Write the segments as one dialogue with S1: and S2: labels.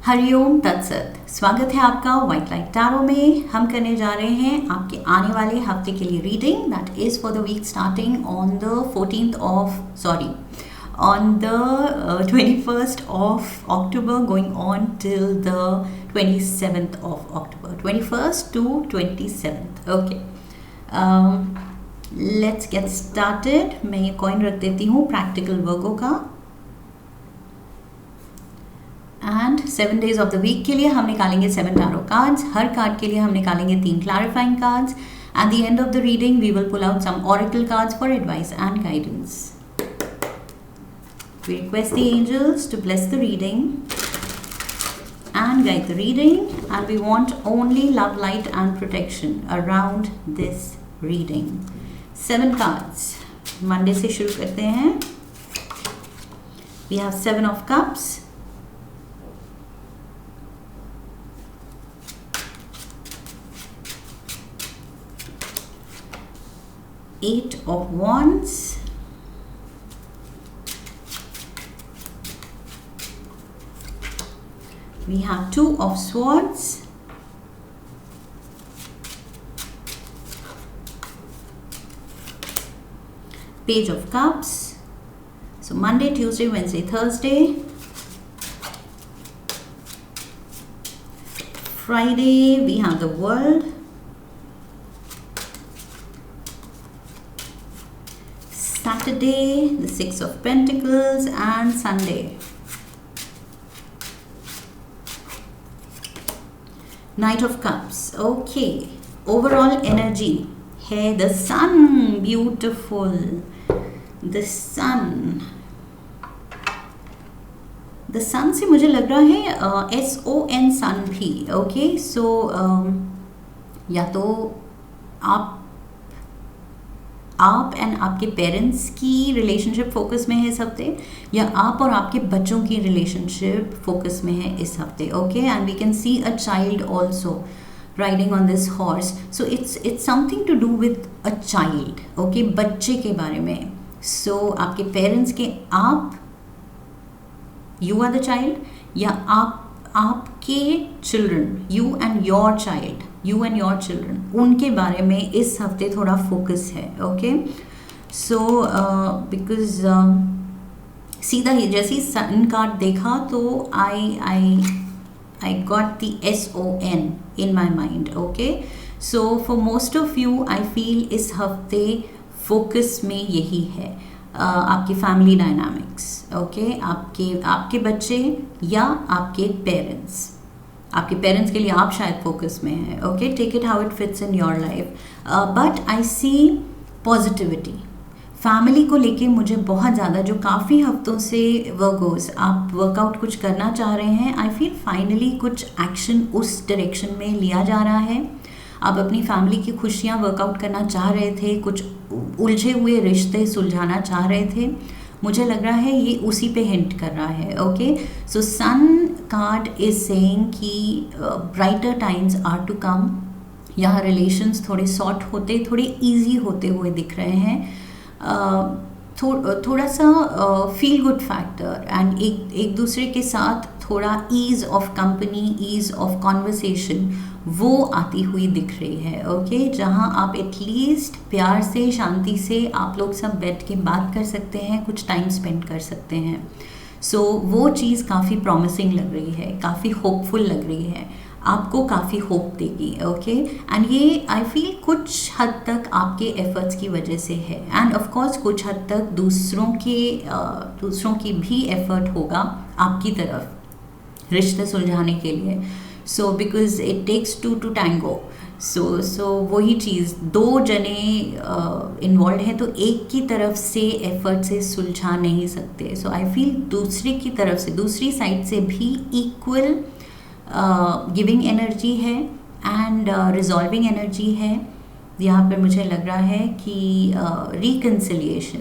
S1: हरिओम तत्सत। स्वागत है आपका व्हाइट लाइट टैरो में। हम करने जा रहे हैं आपके आने वाले हफ्ते के लिए reading that is for the week starting on the 21st of October going on till the 27th of October, 21st to 27th. Okay, let's get started. मैं ये कॉइन रख देती हूँ प्रैक्टिकल वर्गो का। And 7 days of the week के लिए हम निकालेंगे 7 टैरो कार्ड्स। हर कार्ड के लिए हम निकालेंगे 3 clarifying cards. At the end of the reading we will pull out some oracle cards for advice and guidance. We request the angels to bless the reading and guide the reading, and we want only love, light and protection around this reading. 7 cards. Monday से शुरू करते हैं। We have 7 of cups, Eight of wands, we have 2 of swords, Page of cups. So Monday, Tuesday, Wednesday, Thursday. Friday we have the World. Saturday the 6 of Pentacles, and Sunday Knight of Cups. Okay, overall energy है the Sun. Beautiful. The Sun से मुझे लग रहा है SON सन भी। Okay, सो या तो आप एंड आपके पेरेंट्स की रिलेशनशिप फोकस में है इस हफ्ते, या आप और आपके बच्चों की रिलेशनशिप फोकस में है इस हफ्ते। Okay, and we can see a child also riding on this horse, so it's something to do with a child. Okay, बच्चे के बारे में। सो आपके पेरेंट्स के आप, यू आर द चाइल्ड, या आपके children, you and your child, you and your children, उनके बारे में इस हफ्ते थोड़ा फोकस है। ओके, सो बिकॉज सीधा जैसे सन कार्ड देखा तो I got the SON in my mind. Okay, so for most of you I feel इस हफ्ते फोकस में यही है, आपकी फैमिली डायनामिक्स। ओके, आपके बच्चे या आपके पेरेंट्स। आपके पेरेंट्स के लिए आप शायद फोकस में हैं। Okay, take it how it fits in your life, but I see positivity family को लेके। मुझे बहुत ज़्यादा, जो काफ़ी हफ्तों से वर्गोस आप वर्कआउट कुछ करना चाह रहे हैं, आई फील फाइनली कुछ एक्शन उस डायरेक्शन में लिया जा रहा है। आप अपनी फैमिली की खुशियाँ वर्कआउट करना चाह रहे थे, कुछ उलझे हुए रिश्ते सुलझाना चाह रहे थे। मुझे लग रहा है ये उसी पे हिंट कर रहा है। Okay, so sun card is saying कि brighter times are to come. यहाँ रिलेशंस थोड़े सॉर्ट होते, थोड़े इजी होते हुए दिख रहे हैं। थोड़ा सा फील गुड फैक्टर एंड एक दूसरे के साथ थोड़ा ease of company, ease of conversation वो आती हुई दिख रही है। ओके, जहाँ आप एटलीस्ट प्यार से, शांति से आप लोग सब बैठ के बात कर सकते हैं, कुछ टाइम स्पेंड कर सकते हैं। सो वो चीज़ काफ़ी प्रॉमिसिंग लग रही है, काफ़ी होपफुल लग रही है, आपको काफ़ी होप देगी। ओके, एंड ये आई फील कुछ हद तक आपके एफर्ट्स की वजह से है, एंड ऑफ कोर्स कुछ हद तक दूसरों की भी एफर्ट होगा आपकी तरफ रिश्ते सुलझाने के लिए। So because it takes 2 to tango. So वही चीज़, 2 जने इन्वॉल्व हैं तो एक की तरफ से एफर्ट से सुलझा नहीं सकते। सो आई फील दूसरे की तरफ से, दूसरी साइड से भी इक्वल गिविंग एनर्जी है एंड रिजॉल्विंग एनर्जी है। यहाँ पर मुझे लग रहा है कि reconciliation,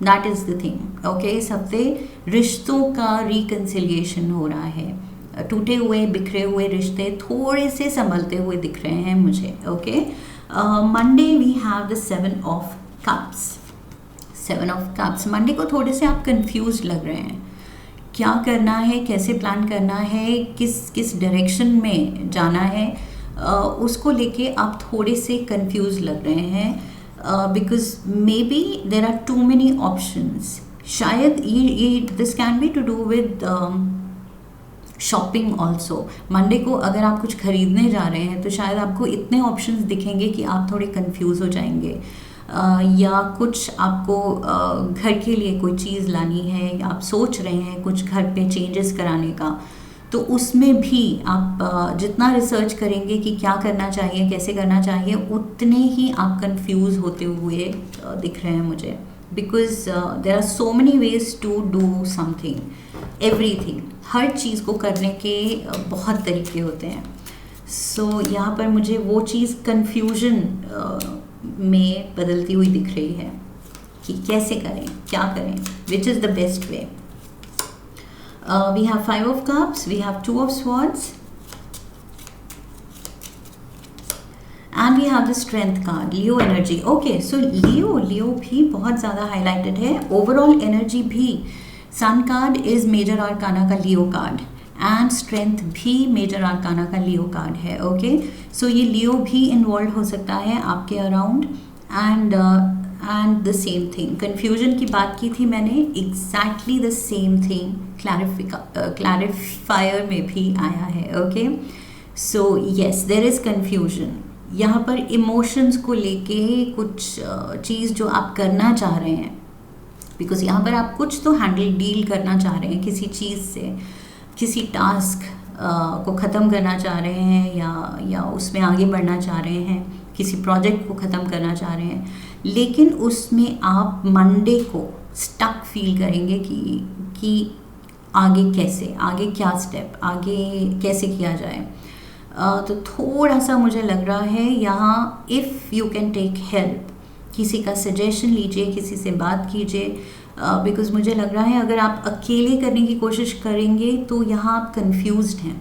S1: that is the thing. Okay, इस हफ्ते रिश्तों का रिकन्सिलिएशन हो रहा है। टूटे हुए, बिखरे हुए रिश्ते थोड़े से संभलते हुए दिख रहे हैं मुझे। Okay, Monday we have the 7 of cups. 7 of cups Monday को थोड़े से आप कंफ्यूज लग रहे हैं क्या करना है, कैसे प्लान करना है, किस किस डायरेक्शन में जाना है, उसको लेके आप थोड़े से कंफ्यूज लग रहे हैं because maybe there are too many options. शायद ये this can be to do with shopping also. Monday को अगर आप कुछ खरीदने जा रहे हैं तो शायद आपको इतने ऑप्शंस दिखेंगे कि आप थोड़े कंफ्यूज हो जाएंगे. या कुछ आपको घर के लिए कोई चीज़ लानी है, आप सोच रहे हैं कुछ घर पे चेंजेस कराने का, तो उसमें भी आप जितना रिसर्च करेंगे कि क्या करना चाहिए, कैसे करना चाहिए, उतने ही आप कंफ्यूज होते हुए दिख रहे हैं मुझे. Because there are so many ways to do something, everything. हर चीज़ को करने के बहुत तरीके होते हैं. सो यहाँ पर मुझे वो चीज़ कन्फ्यूजन में बदलती हुई दिख रही है कि कैसे करें, क्या करें, which is the best way. We have 5 of cups, we have 2 of swords, and we have the strength card, Leo energy. Okay, so Leo भी बहुत ज़्यादा highlighted है. Overall energy भी, Sun card is major arcana का Leo card, and strength भी major arcana का Leo card है. Okay, so ये Leo भी involved हो सकता है आपके around, and the same thing. Confusion की बात की थी मैंने, exactly the same thing clarifier में भी आया है. Okay, so yes, there is confusion. यहाँ पर emotions को लेके कुछ चीज़ जो आप करना चाह रहे हैं, because यहाँ पर आप कुछ तो डील करना चाह रहे हैं किसी चीज़ से, किसी टास्क को ख़त्म करना चाह रहे हैं, या उसमें आगे बढ़ना चाह रहे हैं, किसी प्रोजेक्ट को ख़त्म करना चाह रहे हैं, लेकिन उसमें आप मंडे को स्टक फील करेंगे कि आगे कैसे, आगे क्या स्टेप, आगे कैसे किया जाए. तो थोड़ा सा मुझे लग रहा है यहाँ, if you can take help, किसी का सजेशन लीजिए, किसी से बात कीजिए. बिकॉज़ मुझे लग रहा है अगर आप अकेले करने की कोशिश करेंगे तो यहाँ आप कंफ्यूज्ड हैं,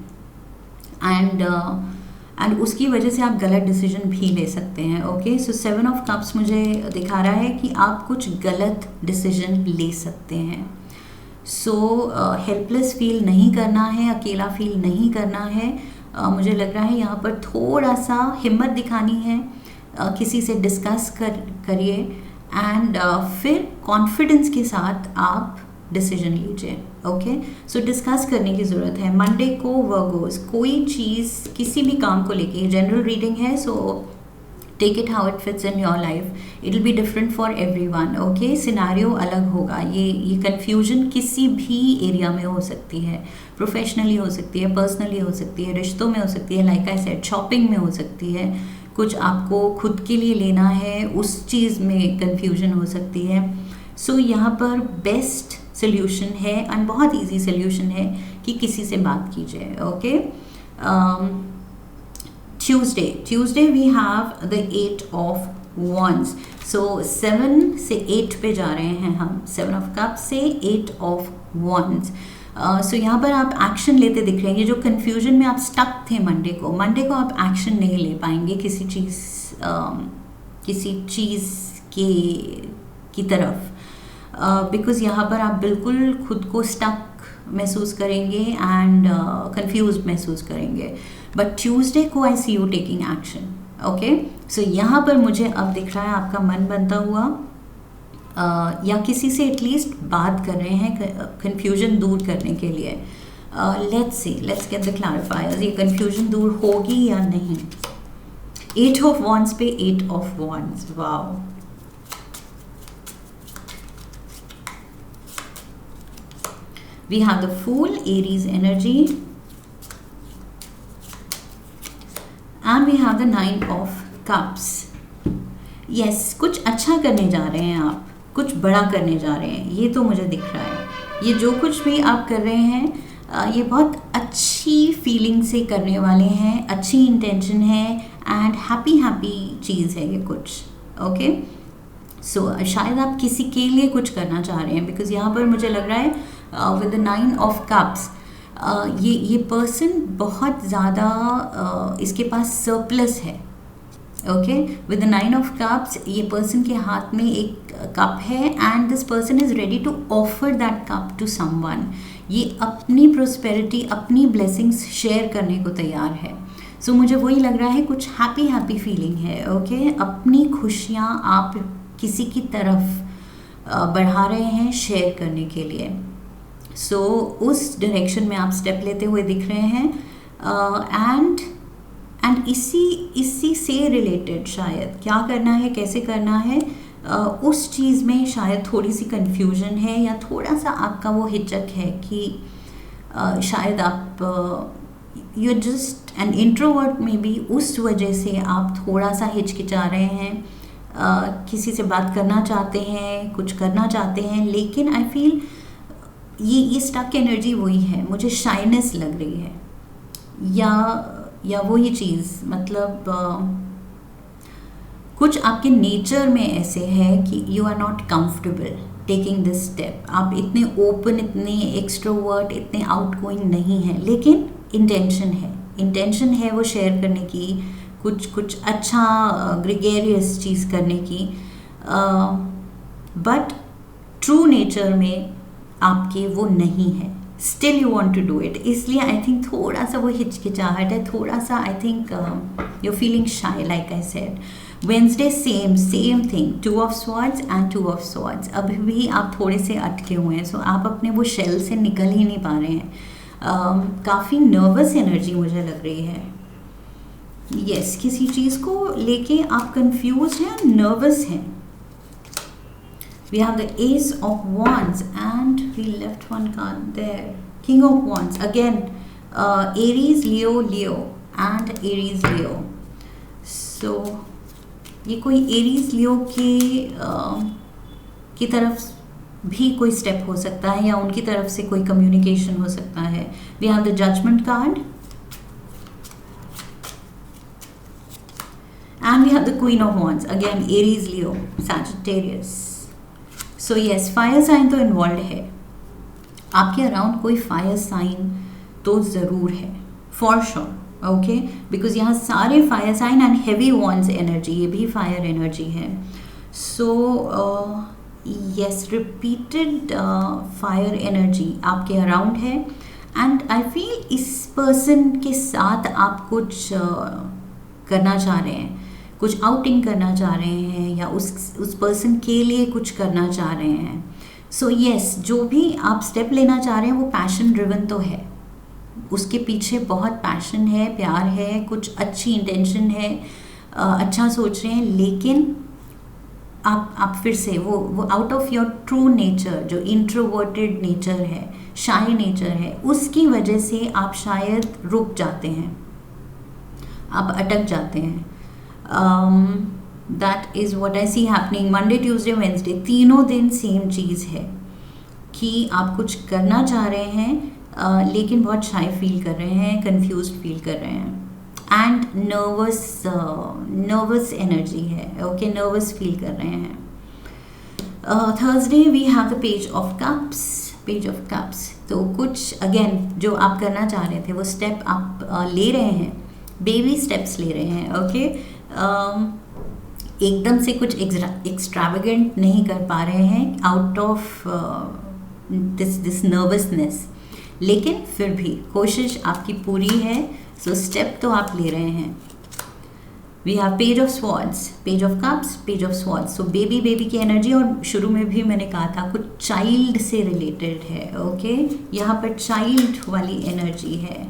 S1: एंड उसकी वजह से आप गलत डिसीजन भी ले सकते हैं. ओके, सो 7 ऑफ कप्स मुझे दिखा रहा है कि आप कुछ गलत डिसीजन ले सकते हैं. सो हेल्पलेस फील नहीं करना है, अकेला फील नहीं करना है. मुझे लग रहा है यहाँ पर थोड़ा सा हिम्मत दिखानी है, किसी से डिस्कस करिए, एंड फिर कॉन्फिडेंस के साथ आप डिसीजन लीजिए. ओके, सो डिस्कस करने की ज़रूरत है. मंडे को वर्गोस, कोई चीज़ किसी भी काम को लेके, जनरल रीडिंग है, so take it how it fits in your life. It will be different for everyone. Okay, scenario अलग होगा. ये कन्फ्यूजन किसी भी एरिया में हो सकती है. प्रोफेशनली हो सकती है, पर्सनली हो सकती है, रिश्तों में हो सकती है, लाइक आई सेड शॉपिंग में हो सकती है, कुछ आपको खुद के लिए लेना है, उस चीज़ में कन्फ्यूजन हो सकती है. सो यहाँ पर बेस्ट सोल्यूशन है, एंड बहुत इजी सोल्यूशन है कि किसी से बात कीजिए. Okay, Tuesday we have the 8 of wands. So 7 से 8 पे जा रहे हैं हम, 7 ऑफ कप्स से 8 ऑफ wands. सो यहाँ पर आप एक्शन लेते दिख रहे हैं. ये जो कन्फ्यूजन में आप स्टक थे मंडे को आप एक्शन नहीं ले पाएंगे किसी चीज़ की तरफ, बिकॉज़ यहाँ पर आप बिल्कुल खुद को स्टक महसूस करेंगे एंड कंफ्यूज महसूस करेंगे. बट ट्यूसडे को आई see you taking action. Okay, सो यहाँ पर मुझे अब दिख रहा है आपका मन बनता हुआ, या किसी से एटलीस्ट बात कर रहे हैं कंफ्यूजन दूर करने के लिए. Let's get the clarifiers. ये कंफ्यूजन दूर होगी या नहीं. 8 ऑफ wands पे 8 of wands. Wow, we have the Fool, Aries energy, and we have the 9 of cups. yes, कुछ अच्छा करने जा रहे हैं आप, कुछ बड़ा करने जा रहे हैं, ये तो मुझे दिख रहा है. ये जो कुछ भी आप कर रहे हैं ये बहुत अच्छी फीलिंग से करने वाले हैं, अच्छी इंटेंशन है, एंड हैप्पी चीज़ है ये कुछ. ओके, सो शायद आप किसी के लिए कुछ करना चाह रहे हैं, बिकॉज यहाँ पर मुझे लग रहा है विद द 9 ऑफ कप्स ये पर्सन बहुत ज़्यादा इसके पास सरप्लस है. Okay, with the 9 of cups ये पर्सन के हाथ में एक कप है, and this person is ready to offer that cup to someone. ये अपनी प्रोस्पेरिटी, अपनी ब्लेसिंग्स शेयर करने को तैयार है। सो मुझे वही लग रहा है, कुछ हैप्पी हैप्पी फीलिंग है। ओके, अपनी खुशियाँ आप किसी की तरफ बढ़ा रहे हैं शेयर करने के लिए। सो उस डायरेक्शन में आप स्टेप लेते हुए दिख रहे हैं। एंड इसी से रिलेटेड शायद क्या करना है, कैसे करना है, उस चीज़ में शायद थोड़ी सी कन्फ्यूजन है, या थोड़ा सा आपका वो हिचक है कि शायद आप you are just an introvert में भी, उस वजह से आप थोड़ा सा हिचकिचा रहे हैं। किसी से बात करना चाहते हैं, कुछ करना चाहते हैं, लेकिन आई फील ये स्टक एनर्जी वही है, मुझे शाइनेस लग रही है, या वही चीज़, मतलब कुछ आपके नेचर में ऐसे है कि you are not comfortable taking this step. आप इतने ओपन, इतने एक्सट्रोवर्ट, इतने आउटगोइंग नहीं हैं, लेकिन इंटेंशन है वो शेयर करने की, कुछ अच्छा ग्रेगेरियस चीज़ करने की, बट ट्रू नेचर में आपके वो नहीं है। Still you want to do it, इसलिए आई थिंक थोड़ा सा वो हिचकिचाहट है, थोड़ा सा आई थिंक यू फीलिंग शाई, like I said. Wednesday same thing, 2 of Swords and 2 of Swords। अभी भी आप थोड़े से अटके हुए हैं, सो आप अपने वो शेल से निकल ही नहीं पा रहे हैं। काफ़ी नर्वस एनर्जी मुझे लग रही है। यस, किसी चीज़ को लेके आप कंफ्यूज हैं, नर्वस हैं। We have the Ace of Wands and we left one card there. King of Wands. Again, Aries, Leo and Aries, Leo. So, ये कोई Aries, Leo की तरफ भी कोई स्टेप हो सकता है, या उनकी तरफ से कोई कम्युनिकेशन हो सकता है। We have the Judgment card. And we have the Queen of Wands. Again, Aries, Leo, Sagittarius. So yes, fire sign तो इन्वॉल्व है, आपके अराउंड कोई फायर साइन तो ज़रूर है, फॉर श्योर। ओके, बिकॉज यहाँ सारे fire sign and heavy wands energy, ये भी फायर एनर्जी है। So yes, repeated fire energy आपके अराउंड है, एंड आई फील इस पर्सन के साथ आप कुछ करना चाह रहे हैं, कुछ आउटिंग करना चाह रहे हैं, या उस पर्सन के लिए कुछ करना चाह रहे हैं। सो यस, जो भी आप स्टेप लेना चाह रहे हैं वो पैशन ड्रिवन तो है, उसके पीछे बहुत पैशन है, प्यार है, कुछ अच्छी इंटेंशन है, अच्छा सोच रहे हैं, लेकिन आप फिर से वो out of your true nature, जो इंट्रोवर्टेड नेचर है, शाई नेचर है, उसकी वजह से आप शायद रुक जाते हैं, आप अटक जाते हैं। That is what I C happening. Monday, Tuesday, Wednesday, तीनों दिन सेम चीज़ है कि आप कुछ करना चाह रहे हैं, लेकिन बहुत शाई फील कर रहे हैं, कंफ्यूज फील कर रहे हैं, एंड नर्वस एनर्जी है। ओके, नर्वस फील कर रहे हैं। Thursday we have the page of cups. तो कुछ अगेन जो आप करना चाह रहे थे वो स्टेप आप ले रहे हैं, बेबी स्टेप्स ले रहे हैं। ओके, एकदम से कुछ एक्स्ट्रावेगेंट नहीं कर पा रहे हैं, आउट ऑफ दिस नर्वसनेस, लेकिन फिर भी कोशिश आपकी पूरी है। सो स्टेप तो आप ले रहे हैं। We have page of swords, page of cups, page of swords. So baby की एनर्जी, और शुरू में भी मैंने कहा था कुछ चाइल्ड से रिलेटेड है। ओके, यहाँ पर चाइल्ड वाली एनर्जी है।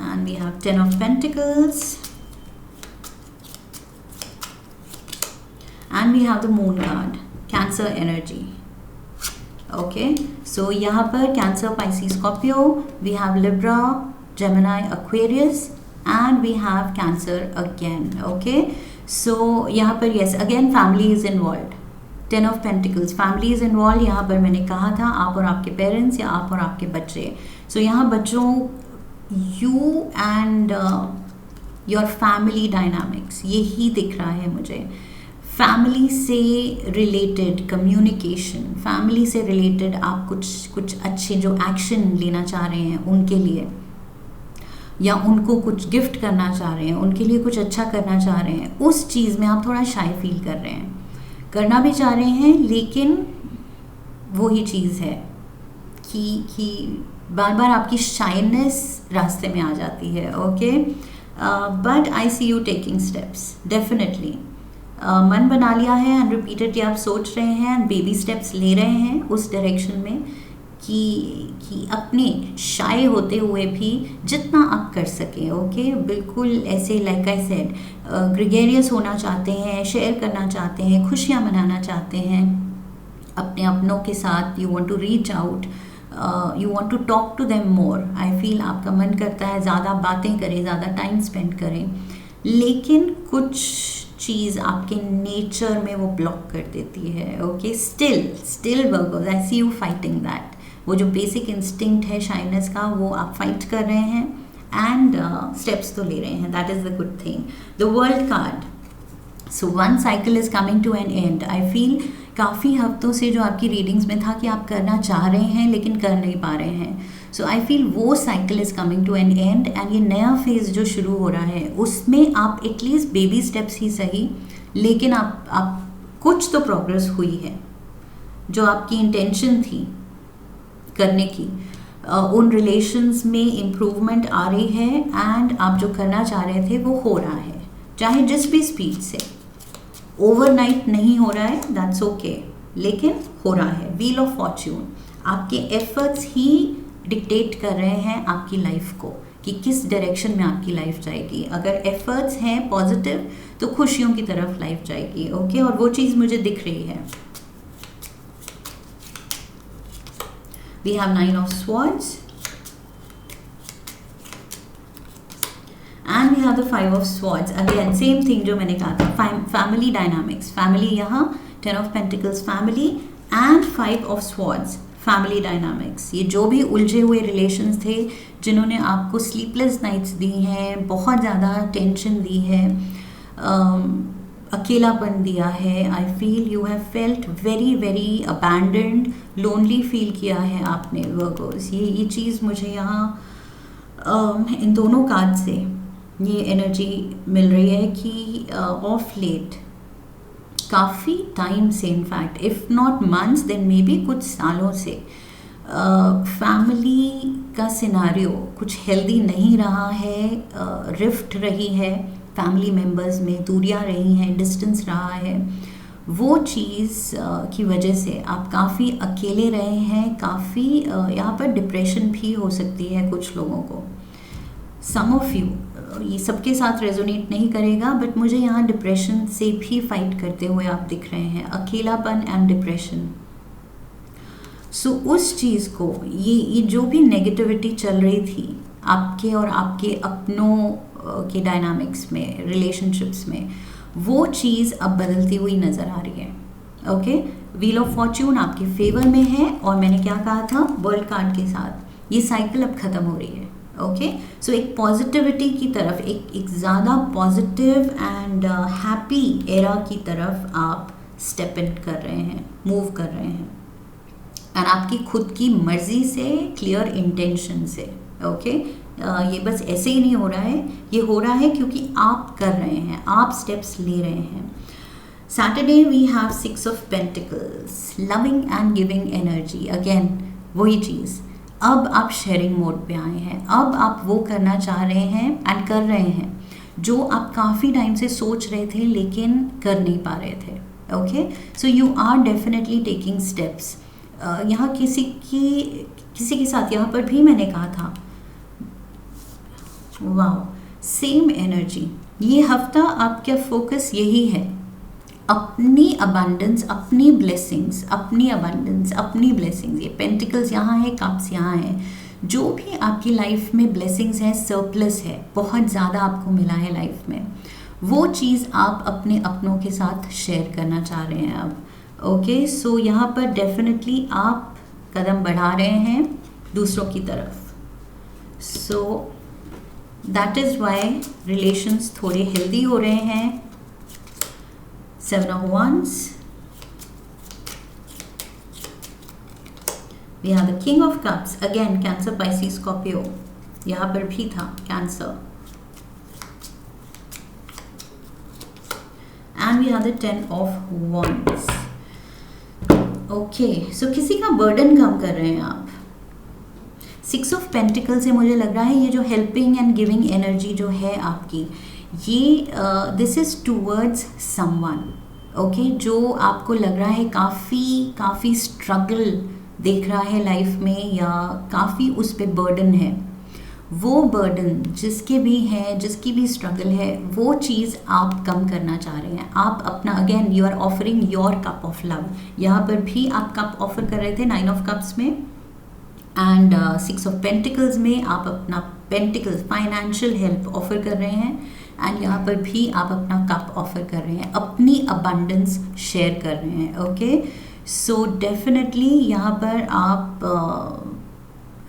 S1: And we have 10 of Pentacles and we have the Moon card, Cancer energy. Okay, so यहाँ पर Cancer, Pisces, Scorpio, we have Libra, Gemini, Aquarius, and we have Cancer again. Okay, so यहाँ पर yes, again family is involved. 10 of Pentacles, family is involved। यहाँ पर मैंने कहा था आप और आपके पेरेंट्स, या आप और आपके बच्चे। so यहाँ बच्चों, you and your family dynamics, यही दिख रहा है मुझे। फैमिली से रिलेटेड कम्युनिकेशन, फैमिली से रिलेटेड आप कुछ अच्छे जो एक्शन लेना चाह रहे हैं उनके लिए, या उनको कुछ गिफ्ट करना चाह रहे हैं, उनके लिए कुछ अच्छा करना चाह रहे हैं, उस चीज़ में आप थोड़ा शाई फील कर रहे हैं। करना भी चाह रहे हैं, लेकिन वही चीज़ है कि बार बार आपकी शाइनेस रास्ते में आ जाती है. Okay, but I see you taking steps definitely. मन बना लिया है एंड रिपीटेडली आप सोच रहे हैं एंड बेबी स्टेप्स ले रहे हैं उस डायरेक्शन में कि अपने शाय होते हुए भी जितना आप कर सकें. ओके, बिल्कुल ऐसे लाइक आई सेड ग्रेगेरियस होना चाहते हैं, शेयर करना चाहते हैं, खुशियाँ मनाना चाहते हैं अपने अपनों के साथ. You want to reach out, you want to talk to them more. I feel आपका मन करता है ज़्यादा बातें करें, ज़्यादा टाइम स्पेंड करें, लेकिन कुछ चीज़ आपके नेचर में वो ब्लॉक कर देती है. Okay, still Virgos, I see you fighting that. वो जो बेसिक इंस्टिंक्ट है शाइनेस का, वो आप फाइट कर रहे हैं एंड स्टेप्स तो ले रहे हैं. That is the good thing. The world card. So one cycle is coming to an end. I feel काफ़ी हफ्तों से जो आपकी रीडिंग्स में था कि आप करना चाह रहे हैं लेकिन कर नहीं पा रहे हैं. सो आई फील वो cycle is coming to an end and ये नया फेज़ जो शुरू हो रहा है उसमें आप एटलीस्ट बेबी स्टेप्स ही सही, लेकिन आप कुछ तो प्रोग्रेस हुई है. जो आपकी इंटेंशन थी करने की, उन रिलेशंस में इम्प्रूवमेंट आ रही है एंड आप जो करना चाह रहे थे वो हो रहा है, चाहे जिस भी स्पीड से. ओवरनाइट नहीं हो रहा है, दैट्स ओके, लेकिन हो रहा है. Wheel of Fortune. आपके एफर्ट्स ही डिक्टेट कर रहे हैं आपकी लाइफ को कि किस डायरेक्शन में आपकी लाइफ जाएगी. अगर एफर्ट्स हैं पॉजिटिव तो खुशियों की तरफ लाइफ जाएगी. ओके, और वो चीज़ मुझे दिख रही है. We have 9 of Swords and we have the 5 of Swords. Again same thing जो मैंने कहा था, family dynamics. Family यहाँ 10 of Pentacles family and 5 of Swords family dynamics. ये जो भी उलझे हुए रिलेशंस थे जिन्होंने आपको स्लीपलेस नाइट्स दी हैं, बहुत ज़्यादा टेंशन दी है, अकेलापन दिया है. I feel you have felt very very abandoned, lonely feel किया है आपने वर्गोस. ये चीज़ मुझे यहाँ इन दोनों कार्ड से ये एनर्जी मिल रही है कि ऑफ लेट काफ़ी टाइम से, in fact if not months then maybe कुछ सालों से फैमिली का सिनारियो कुछ हेल्दी नहीं रहा है. रिफ्ट रही है फैमिली मेम्बर्स में, दूरियां रही हैं, डिस्टेंस रहा है. वो चीज़ की वजह से आप काफ़ी अकेले रहे हैं. काफ़ी यहाँ पर डिप्रेशन भी हो सकती है कुछ लोगों को. सम ऑफ यू, ये सबके साथ रेजोनेट नहीं करेगा, बट मुझे यहाँ डिप्रेशन से भी फाइट करते हुए आप दिख रहे हैं. अकेलापन एंड डिप्रेशन. सो उस चीज़ को, ये जो भी नेगेटिविटी चल रही थी आपके और आपके अपनों के डायनामिक्स में, रिलेशनशिप्स में, वो चीज़ अब बदलती हुई नज़र आ रही है. ओके, व्हील ऑफ फॉर्च्यून आपके फेवर में है और मैंने क्या कहा था, वर्ल्ड कार्ड के साथ ये साइकिल अब ख़त्म हो रही है. ओके, सो एक पॉजिटिविटी की तरफ, एक ज़्यादा पॉजिटिव एंड हैप्पी एरा की तरफ आप स्टेप इन कर रहे हैं, मूव कर रहे हैं, एंड आपकी खुद की मर्जी से, क्लियर इंटेंशन से. ओके, ये बस ऐसे ही नहीं हो रहा है, ये हो रहा है क्योंकि आप कर रहे हैं, आप स्टेप्स ले रहे हैं. Saturday we have 6 of pentacles, loving and giving energy. Again वही चीज़, अब आप शेयरिंग मोड पे आए हैं. अब आप वो करना चाह रहे हैं एंड कर रहे हैं जो आप काफ़ी टाइम से सोच रहे थे लेकिन कर नहीं पा रहे थे. Okay, so you are definitely taking steps. यहाँ किसी के साथ, यहाँ पर भी मैंने कहा था, वाओ, सेम एनर्जी. ये हफ्ता आपका फोकस यही है, अपनी अबंडेंस, अपनी ब्लेसिंग्स, अपनी अबंडेंस, अपनी ब्लेसिंग्स. ये पेंटिकल्स यहाँ है, कप्स यहाँ है. जो भी आपकी लाइफ में ब्लेसिंग्स है, सरप्लस है, बहुत ज़्यादा आपको मिला है लाइफ में, वो चीज़ आप अपने अपनों के साथ शेयर करना चाह रहे हैं अब. ओके, सो यहाँ पर डेफिनेटली आप कदम बढ़ा रहे हैं दूसरों की तरफ. So that is why relations थोड़े हेल्दी हो रहे हैं. 7 of Wands. We have the King of Cups. Again, Cancer, Pisces, Scorpio. यहाँ पर भी था Cancer. And we have the 10 of Wands. Okay, so किसी का burden कम कर रहे हैं आप. 6 ऑफ पेंटिकल से मुझे लग रहा है ये जो हेल्पिंग एंड गिविंग एनर्जी जो है आपकी, ये this is towards someone, okay, जो आपको लग रहा है काफ़ी स्ट्रगल देख रहा है लाइफ में, या काफ़ी उस पर बर्डन है। वो बर्डन जिसके भी है, जिसकी भी स्ट्रगल है, वो चीज़ आप कम करना चाह रहे हैं। आप अपना, again you are offering your cup of love. यहाँ पर भी आप कप ऑफर कर रहे थे 9 ऑफ कप्स में, एंड 6 ऑफ पेंटिकल्स में आप अपना पेंटिकल्स फाइनेंशियल हेल्प ऑफर कर रहे हैं, एंड यहाँ पर भी आप अपना कप ऑफर कर रहे हैं, अपनी अबंडेंस शेयर कर रहे हैं। ओके, सो डेफिनेटली यहाँ पर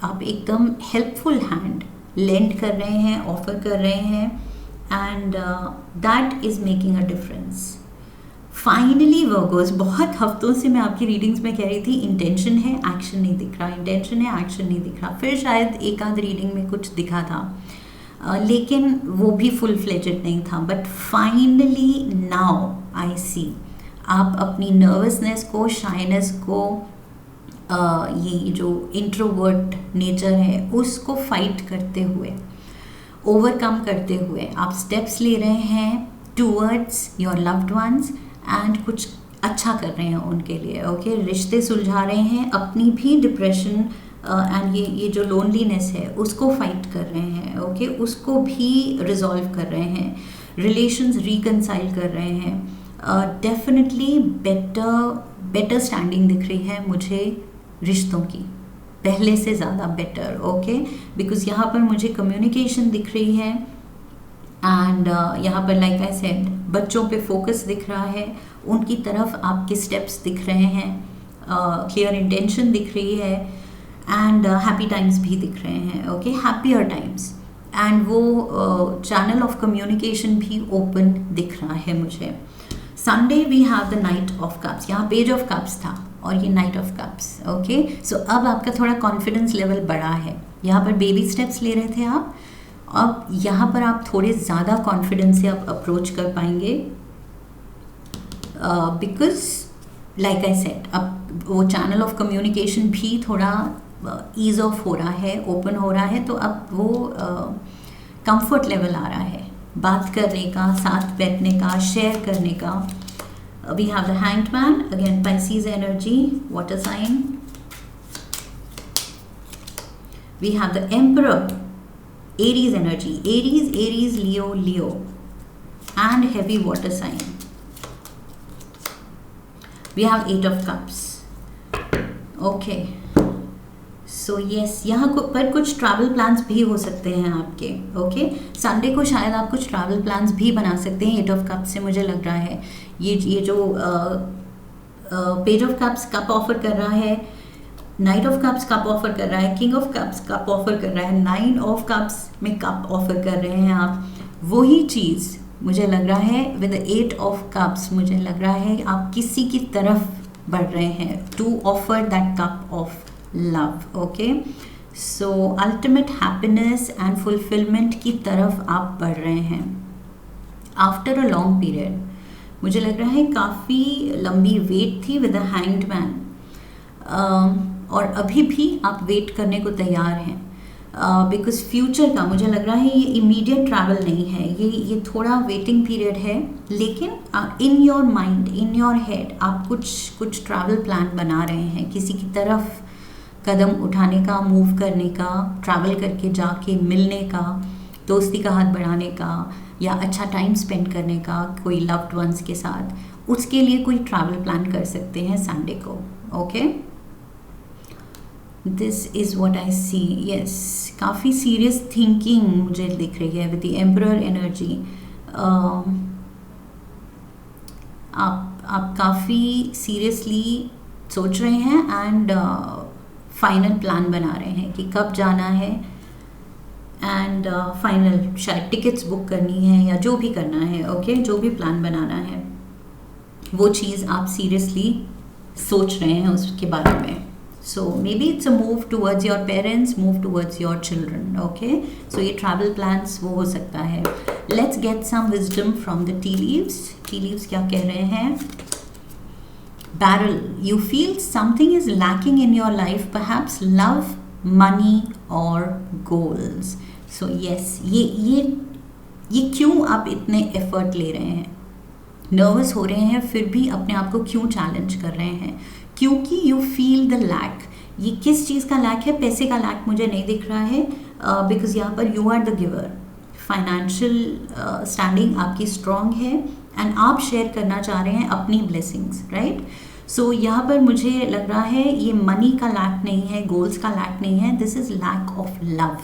S1: आप एकदम हेल्पफुल हैंड लेंड कर रहे हैं, ऑफर कर रहे हैं, and that is making a difference. Finally Virgo's, बहुत हफ्तों से मैं आपकी रीडिंग्स में कह रही थी इंटेंशन है, एक्शन नहीं दिख रहा, इंटेंशन है, एक्शन नहीं दिख रहा। फिर शायद एक आध रीडिंग में कुछ दिखा था, लेकिन वो भी फुल फ्लेजेड नहीं था। बट फाइनली नाउ आई सी आप अपनी नर्वसनेस को, शाइनेस को, ये जो इंट्रोवर्ट नेचर है उसको फाइट करते हुए, ओवरकम करते हुए आप स्टेप्स ले रहे हैं towards your loved ones, and कुछ अच्छा कर रहे हैं उनके लिए। ओके, रिश्ते सुलझा रहे हैं, अपनी भी डिप्रेशन एंड ये जो लोनलीनेस है उसको फाइट कर रहे हैं। ओके, उसको भी रिजॉल्व कर रहे हैं, रिलेशंस रिकंसाइल कर रहे हैं। डेफिनेटली बेटर स्टैंडिंग दिख रही है मुझे रिश्तों की, पहले से ज़्यादा बेटर। ओके, बिकॉज यहाँ पर मुझे कम्युनिकेशन दिख रही है, एंड यहाँ पर लाइक आई सेड बच्चों पे फोकस दिख रहा है, उनकी तरफ आपके स्टेप्स दिख रहे हैं, क्लियर इंटेंशन दिख रही है, एंड हैप्पी टाइम्स भी दिख रहे हैं। ओके, हैप्पियर टाइम्स, एंड वो चैनल ऑफ कम्युनिकेशन भी ओपन दिख रहा है मुझे। Sunday we have the knight of cups, यहाँ पेज ऑफ कप्स था और ये knight of cups. Okay, so अब आपका थोड़ा कॉन्फिडेंस लेवल बढ़ा है। यहाँ पर बेबी स्टेप्स ले रहे थे आप, अब यहाँ पर आप थोड़े ज़्यादा कॉन्फिडेंस से आप अप्रोच कर पाएंगे, बिकॉज लाइक आई सेड अब वो चैनल ऑफ कम्युनिकेशन भी थोड़ा ईज ऑफ हो रहा है, ओपन हो रहा है, तो अब वो कंफर्ट लेवल आ रहा है बात करने का, साथ बैठने का, शेयर करने का। We have the Hanged Man, again Pisces energy, water sign. We have the Emperor, Aries energy, Aries, Leo, and heavy water sign. We have 8 of Cups. Okay. So yes, यहाँ पर कुछ ट्रैवल प्लान्स भी हो सकते हैं आपके। Okay, Sunday को शायद आप कुछ ट्रैवल प्लान्स भी बना सकते हैं। 8 ऑफ कप्स से मुझे लग रहा है ये जो page of cups cup offer कर रहा है, night of cups cup offer कर रहा है, king of cups cup offer कर रहा है, 9 ऑफ कप्स में कप ऑफर कर रहे हैं आप। वही चीज़ मुझे लग रहा है विद 8 ऑफ कप्स, मुझे लग रहा है आप किसी की तरफ बढ़ रहे हैं to offer that cup of love. Okay, so ultimate happiness and fulfilment की तरफ आप बढ़ रहे हैं आफ्टर अ लॉन्ग पीरियड। मुझे लग रहा है काफ़ी लंबी वेट थी विद द हैंग्ड मैन, और अभी भी आप वेट करने को तैयार हैं, बिकॉज फ्यूचर का मुझे लग रहा है ये इमीडिएट ट्रैवल नहीं है, ये थोड़ा वेटिंग पीरियड है। लेकिन in your mind, in your head आप कुछ ट्रैवल प्लान बना रहे हैं, किसी की तरफ कदम उठाने का, मूव करने का, ट्रैवल करके जाके मिलने का, दोस्ती का हाथ बढ़ाने का, या अच्छा टाइम स्पेंड करने का कोई लव्ड वंस के साथ, उसके लिए कोई ट्रैवल प्लान कर सकते हैं संडे को। Okay, this is what I see. Yes, काफ़ी सीरियस थिंकिंग मुझे दिख रही है विद द एम्परर एनर्जी। आप काफ़ी सीरियसली सोच रहे हैं एंड फाइनल प्लान बना रहे हैं कि कब जाना है, एंड फाइनल शायद टिकट्स बुक करनी है या जो भी करना है। ओके, जो भी प्लान बनाना है वो चीज़ आप सीरियसली सोच रहे हैं उसके बारे में। So maybe it's a move towards your parents, move towards your children. Okay, so ये ट्रैवल प्लान्स वो हो सकता है। Let's get some wisdom from the tea leaves. Tea leaves क्या कह रहे हैं? Barrel, you feel something is lacking in your life, perhaps love money और गोल्स. सो यस, ये क्यों आप इतने एफर्ट ले रहे हैं, नर्वस हो रहे हैं, फिर भी अपने आप को क्यों चैलेंज कर रहे हैं? क्योंकि यू फील द लैक. ये किस चीज़ का लैक है? पैसे का लैक मुझे नहीं दिख रहा है, बिकॉज यहाँ पर you are the giver. Financial standing आपकी स्ट्रॉन्ग है एंड आप शेयर करना चाह रहे हैं अपनी ब्लेसिंग्स, राइट? सो यहाँ पर मुझे लग रहा है ये मनी का लैक नहीं है, गोल्स का लैक नहीं है, this is lack of love.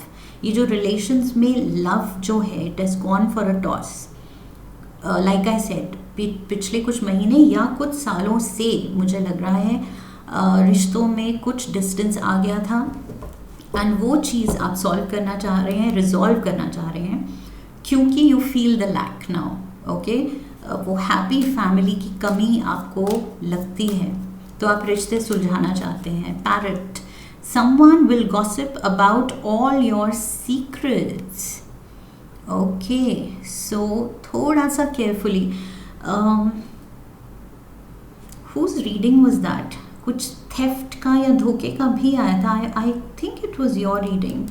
S1: ये जो रिलेशंस में लव जो है, it has gone for a toss. Like I said, पिछले कुछ महीने या कुछ सालों से मुझे लग रहा है रिश्तों में कुछ डिस्टेंस आ गया था एंड वो चीज़ आप सॉल्व करना चाह रहे हैं, रिजॉल्व करना चाह रहे हैं, क्योंकि you feel the lack now. Okay, वो हैप्पी फैमिली की कमी आपको लगती है, तो आप रिश्ते सुलझाना चाहते हैं. Parrot, someone will gossip about all your secrets. Okay, so थोड़ा सा carefully. Whose reading was that? कुछ थेफ्ट का या धोखे का भी आया था. I think it was your reading.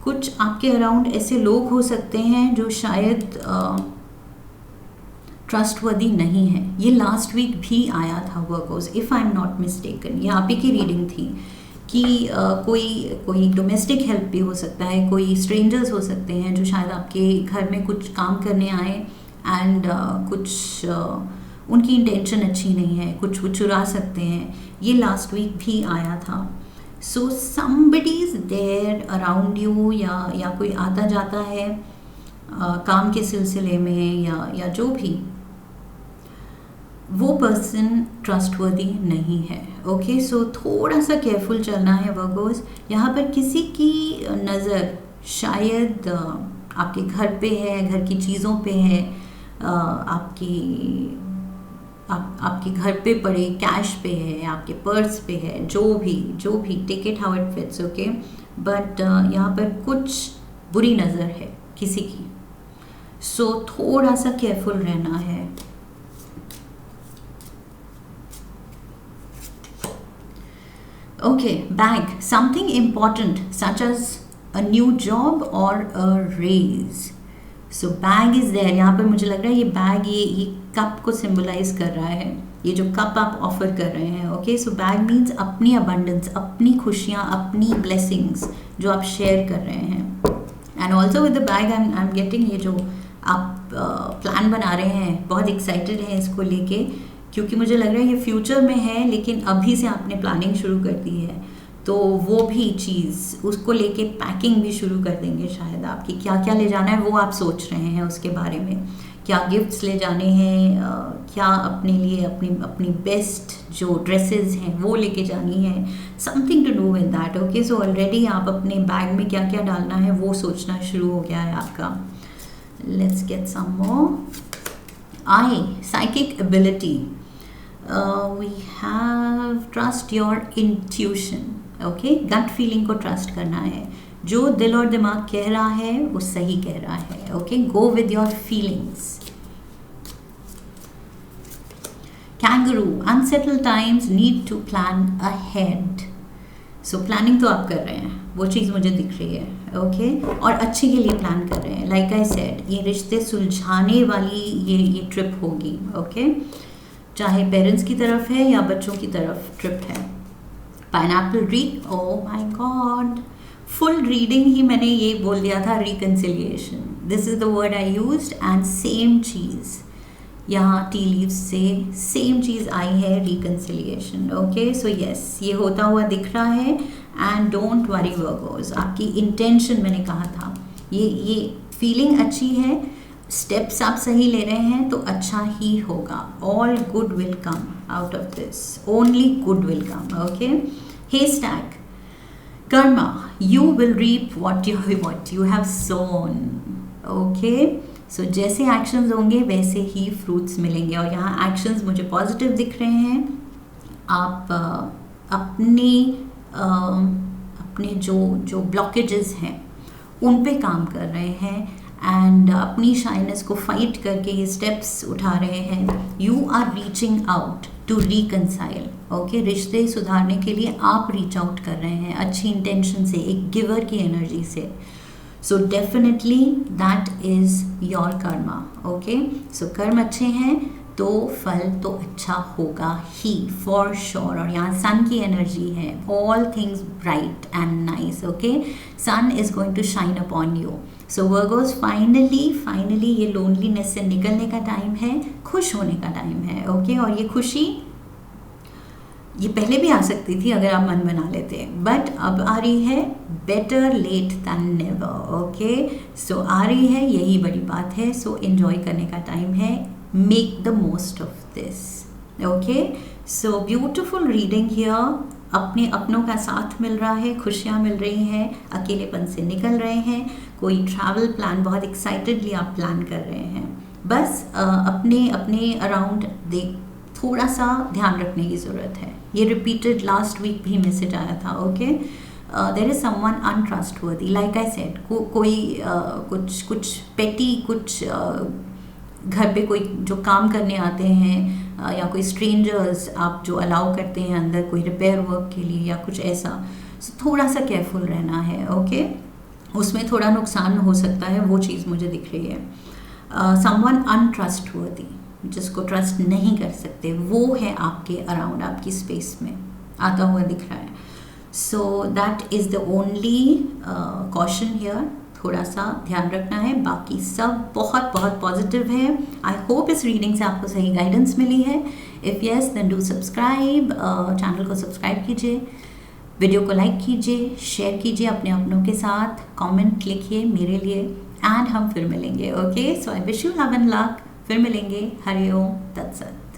S1: कुछ आपके अराउंड ऐसे लोग हो सकते हैं जो शायद ट्रस्टवर्दी नहीं है. ये लास्ट वीक भी आया था वर्कोस, if I am not mistaken. ये आप ही की रीडिंग थी कि कोई डोमेस्टिक हेल्प भी हो सकता है, कोई स्ट्रेंजर्स हो सकते हैं जो शायद आपके घर में कुछ काम करने आए एंड कुछ उनकी इंटेंशन अच्छी नहीं है, कुछ वो चुरा सकते हैं. ये लास्ट वीक भी आया था. So somebody is there around you, या कोई आता जाता है काम के सिलसिले में या जो भी, वो पर्सन ट्रस्टवर्दी नहीं है. ओके, सो थोड़ा सा केयरफुल चलना है वर्गोस. यहाँ पर किसी की नज़र शायद आपके घर पे है, घर की चीज़ों पे है, आपके घर पे पड़े कैश पे है, आपके पर्स पे है, जो भी take it how it fits. Okay, but यहाँ पर कुछ बुरी नज़र है किसी की, सो थोड़ा सा केयरफुल रहना है. Okay, bag, something important such as a new job or a raise. So bag is there. यहाँ पर मुझे लग रहा है ये बैग ये कप को सिंबलाइज कर रहा है, ये जो कप आप ऑफर कर रहे हैं. ओके, सो बैग मीन्स अपनी अबंडेंस, अपनी खुशियाँ, अपनी ब्लेसिंग्स जो आप शेयर कर रहे हैं. And also with the bag I am getting, ये जो आप प्लान बना रहे हैं, बहुत एक्साइटेड हैं इसको लेके, क्योंकि मुझे लग रहा है ये फ्यूचर में है लेकिन अभी से आपने प्लानिंग शुरू कर दी है, तो वो भी चीज़ उसको लेके पैकिंग भी शुरू कर देंगे शायद. आपकी क्या क्या ले जाना है वो आप सोच रहे हैं उसके बारे में, क्या गिफ्ट्स ले जाने हैं, क्या अपने लिए अपनी बेस्ट जो ड्रेसेस हैं वो लेके जानी है, something to do with that. Okay, so already आप अपने बैग में क्या क्या डालना है वो सोचना शुरू हो गया है आपका. Let's get some more. I, psychic ability. We have trust your intuition. Okay, gut feeling को trust करना है, जो दिल और दिमाग कह रहा है वो सही कह रहा है. Okay, go with your feelings. Kangaroo, unsettled times need to plan ahead. So planning तो आप कर रहे हैं, वो चीज़ मुझे दिख रही है. ओके, और अच्छे के लिए प्लान कर रहे हैं. लाइक आई सेड, ये रिश्ते सुलझाने वाली ये ट्रिप होगी. ओके, चाहे पेरेंट्स की तरफ है या बच्चों की तरफ ट्रिप है. Pineapple read, oh my god, full reading ही मैंने ये बोल दिया था, reconciliation. This is the word I used and same चीज़ यहाँ टी लीव्स से सेम चीज़ आई है, रिकन्सिलिएशन. ओके, सो यस, ये होता हुआ दिख रहा है. एंड डोंट वरी वर्गोस, आपकी इंटेंशन मैंने कहा था, ये फीलिंग अच्छी है, स्टेप्स आप सही ले रहे हैं तो अच्छा ही होगा. All good will come out of this, only good will come. Okay, haystack, karma, you will reap what you have sown. Okay, so जैसे एक्शंस होंगे वैसे ही फ्रूट्स मिलेंगे. और यहाँ एक्शंस मुझे पॉजिटिव दिख रहे हैं. आप अपने जो ब्लॉकेजेस हैं उन पे काम कर रहे हैं एंड अपनी शाइनेस को फाइट करके ये स्टेप्स उठा रहे हैं. You are reaching out to reconcile. Okay, रिश्ते सुधारने के लिए आप रीच आउट कर रहे हैं अच्छी इंटेंशन से, एक गिवर की एनर्जी से। So definitely that is your karma. Okay, so कर्म अच्छे हैं तो फल तो अच्छा होगा ही, फॉर श्योर। और यहाँ सन की एनर्जी है, all things bright and nice. Okay, sun is going to shine upon you. So Virgos finally ये लोनलीनेस से निकलने का टाइम है, खुश होने का टाइम है। ओके, और ये खुशी ये पहले भी आ सकती थी अगर आप मन बना लेते, बट अब आ रही है, better late than never. Okay, so आ रही है, यही बड़ी बात है। सो एंजॉय करने का टाइम है, make the most of this. Okay, so beautiful reading here. अपने अपनों का साथ मिल रहा है, खुशियाँ मिल रही हैं, अकेलेपन से निकल रहे हैं, कोई ट्रैवल प्लान बहुत एक्साइटेडली आप प्लान कर रहे हैं। बस अपने अपने अराउंड थोड़ा सा ध्यान रखने की ज़रूरत है। ये रिपीटेड लास्ट वीक भी मैसेज आया था। Okay, there is someone untrustworthy, like I said, कोई कुछ पेटी, कुछ घर पे कोई जो काम करने आते हैं या कोई स्ट्रेंजर्स आप जो अलाउ करते हैं अंदर कोई रिपेयर वर्क के लिए या कुछ ऐसा, थोड़ा सा केयरफुल रहना है। ओके, उसमें थोड़ा नुकसान हो सकता है, वो चीज़ मुझे दिख रही है। समवन अनट्रस्टवर्दी, जिसको ट्रस्ट नहीं कर सकते, वो है आपके अराउंड, आपकी स्पेस में आता हुआ दिख रहा है। So that is the only caution here, थोड़ा सा ध्यान रखना है, बाकी सब बहुत बहुत पॉजिटिव है। आई होप इस रीडिंग से आपको सही गाइडेंस मिली है। If yes then do subscribe, channel को सब्सक्राइब कीजिए, वीडियो को लाइक कीजिए, शेयर कीजिए अपने अपनों के साथ, कमेंट लिखिए मेरे लिए, एंड हम फिर मिलेंगे। Okay, so I wish you love and luck. फिर मिलेंगे। हरि ओम तत्सत।